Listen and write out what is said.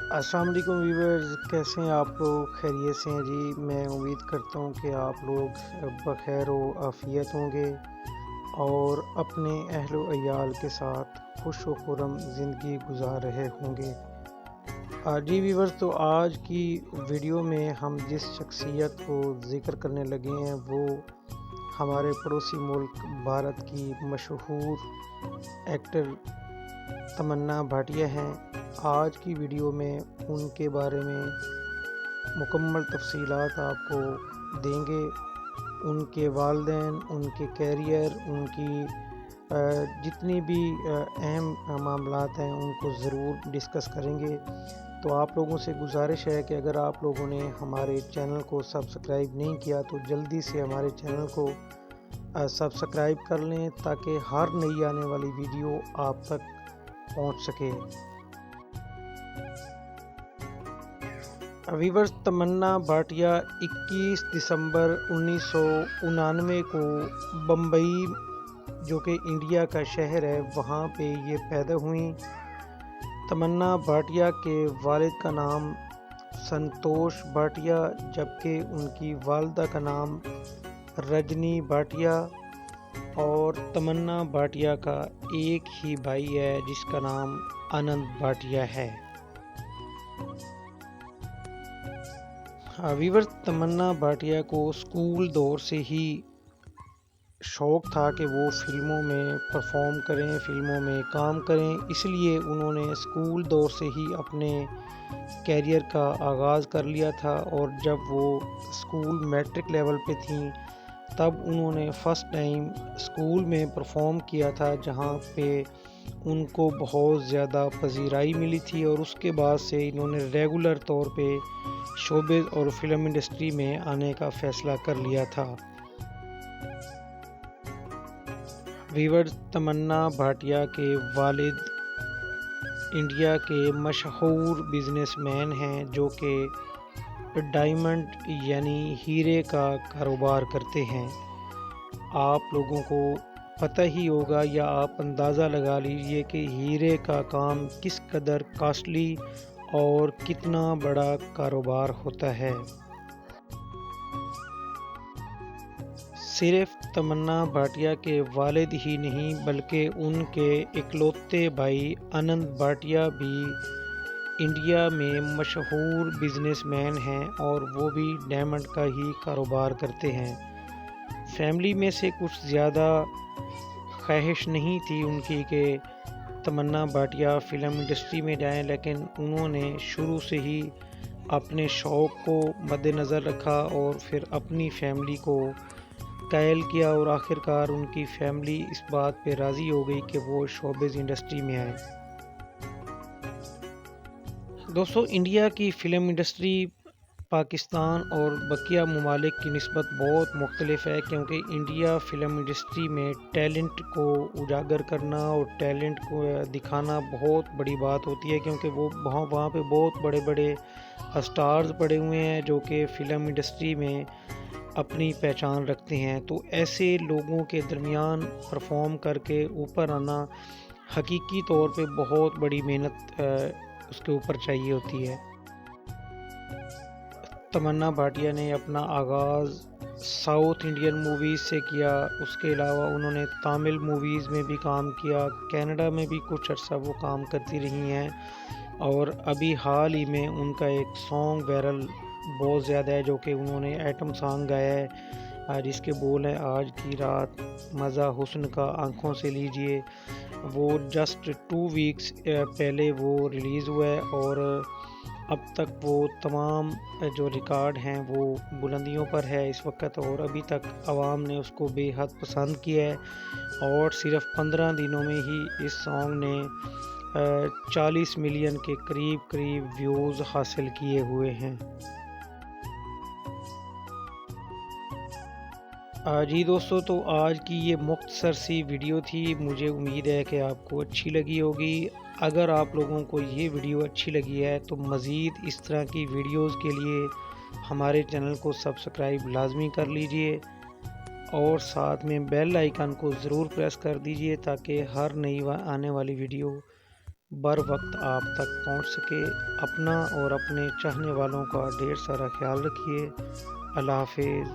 अस्सलाम वालेकुम व्यूवर्स, कैसे हैं आप लोग? खैरियत से हैं जी। मैं उम्मीद करता हूँ कि आप लोग बखैर व आफियत होंगे और अपने अहलो अयाल के साथ खुश व खुर्रम ज़िंदगी गुजार रहे होंगे। जी व्यूवर्स, तो आज की वीडियो में हम जिस शख्सियत को ज़िक्र करने लगे हैं वो हमारे पड़ोसी मुल्क भारत की मशहूर एक्टर तमन्ना भाटिया हैं। आज की वीडियो में उनके बारे में मुकम्मल तफसीलात आपको देंगे। उनके वालिदैन, उनके कैरियर, उनकी जितनी भी अहम मामलात हैं उनको ज़रूर डिस्कस करेंगे। तो आप लोगों से गुजारिश है कि अगर आप लोगों ने हमारे चैनल को सब्सक्राइब नहीं किया तो जल्दी से हमारे चैनल को सब्सक्राइब कर लें ताकि हर नई आने वाली वीडियो आप तक पहुंच सके। व्यूअर्स, तमन्ना भाटिया 21 दिसंबर 1999 को बम्बई, जो कि इंडिया का शहर है, वहाँ पे ये पैदा हुई। तमन्ना भाटिया के वालिद का नाम संतोष भाटिया जबकि उनकी वालदा का नाम रजनी भाटिया, और तमन्ना भाटिया का एक ही भाई है जिसका नाम आनंद भाटिया है। व्यूअर्स, तमन्ना भाटिया को स्कूल दौर से ही शौक़ था कि वो फ़िल्मों में परफॉर्म करें, फ़िल्मों में काम करें, इसलिए उन्होंने स्कूल दौर से ही अपने कैरियर का आगाज़ कर लिया था। और जब वो स्कूल मैट्रिक लेवल पे थीं तब उन्होंने फ़र्स्ट टाइम स्कूल में परफॉर्म किया था, जहाँ पे उनको बहुत ज़्यादा पज़ीराई मिली थी और उसके बाद से इन्होंने रेगुलर तौर पे शोबिज़ और फिल्म इंडस्ट्री में आने का फ़ैसला कर लिया था। व्यूअर्स, तमन्ना भाटिया के वालिद इंडिया के मशहूर बिजनेसमैन हैं जो कि डायमंड यानी हीरे का कारोबार करते हैं। आप लोगों को पता ही होगा या आप अंदाज़ा लगा लीजिए कि हीरे का काम किस कदर कॉस्टली और कितना बड़ा कारोबार होता है। सिर्फ तमन्ना भाटिया के वालिद ही नहीं बल्कि उनके इकलौते भाई आनंद भाटिया भी इंडिया में मशहूर बिजनेसमैन हैं और वो भी डायमंड का ही कारोबार करते हैं। फैमिली में से कुछ ज़्यादा ख्वाहिश नहीं थी उनकी कि तमन्ना भाटिया फ़िल्म इंडस्ट्री में जाएं, लेकिन उन्होंने शुरू से ही अपने शौक़ को मद्देनज़र रखा और फिर अपनी फैमिली को कायल किया और आखिरकार उनकी फैमिली इस बात पे राज़ी हो गई कि वो शोबिज़ इंडस्ट्री में आए। दोस्तों, इंडिया की फ़िल्म इंडस्ट्री पाकिस्तान और बकिया ममालिक की निस्बत बहुत मुख्तलिफ है, क्योंकि इंडिया फ़िल्म इंडस्ट्री में टैलेंट को उजागर करना और टैलेंट को दिखाना बहुत बड़ी बात होती है, क्योंकि वो वहाँ पे बहुत बड़े बड़े स्टार्स पड़े हुए हैं जो कि फ़िल्म इंडस्ट्री में अपनी पहचान रखते हैं। तो ऐसे लोगों के दरमियान परफॉर्म करके ऊपर आना हकीकी तौर पे बहुत बड़ी मेहनत उसके ऊपर चाहिए होती है। तमन्ना भाटिया ने अपना आगाज़ साउथ इंडियन मूवीज़ से किया, उसके अलावा उन्होंने तमिल मूवीज़ में भी काम किया, कनाडा में भी कुछ अर्सा वो काम करती रही हैं, और अभी हाल ही में उनका एक सॉन्ग वायरल बहुत ज़्यादा है जो कि उन्होंने एटम सॉन्ग गाया है, जिसके बोल हैं आज की रात मज़ा हुस्न का आँखों से लीजिए। वो जस्ट 2 वीक्स पहले वो रिलीज़ हुआ है और अब तक वो तमाम जो रिकॉर्ड हैं वो बुलंदियों पर है इस वक्त, और अभी तक आवाम ने उसको बेहद पसंद किया है और सिर्फ 15 दिनों में ही इस सॉन्ग ने 40 मिलियन के करीब व्यूज़ हासिल किए हुए हैं। जी दोस्तों, तो आज की ये मुख्तसर सी वीडियो थी, मुझे उम्मीद है कि आपको अच्छी लगी होगी। अगर आप लोगों को ये वीडियो अच्छी लगी है तो मज़ीद इस तरह की वीडियोस के लिए हमारे चैनल को सब्सक्राइब लाजमी कर लीजिए और साथ में बेल आइकन को ज़रूर प्रेस कर दीजिए ताकि हर नई आने वाली वीडियो بر وقت آپ تک پہنچ سکے۔ اپنا اور اپنے چاہنے والوں کا ڈھیر سارا خیال رکھیے۔ اللہ حافظ۔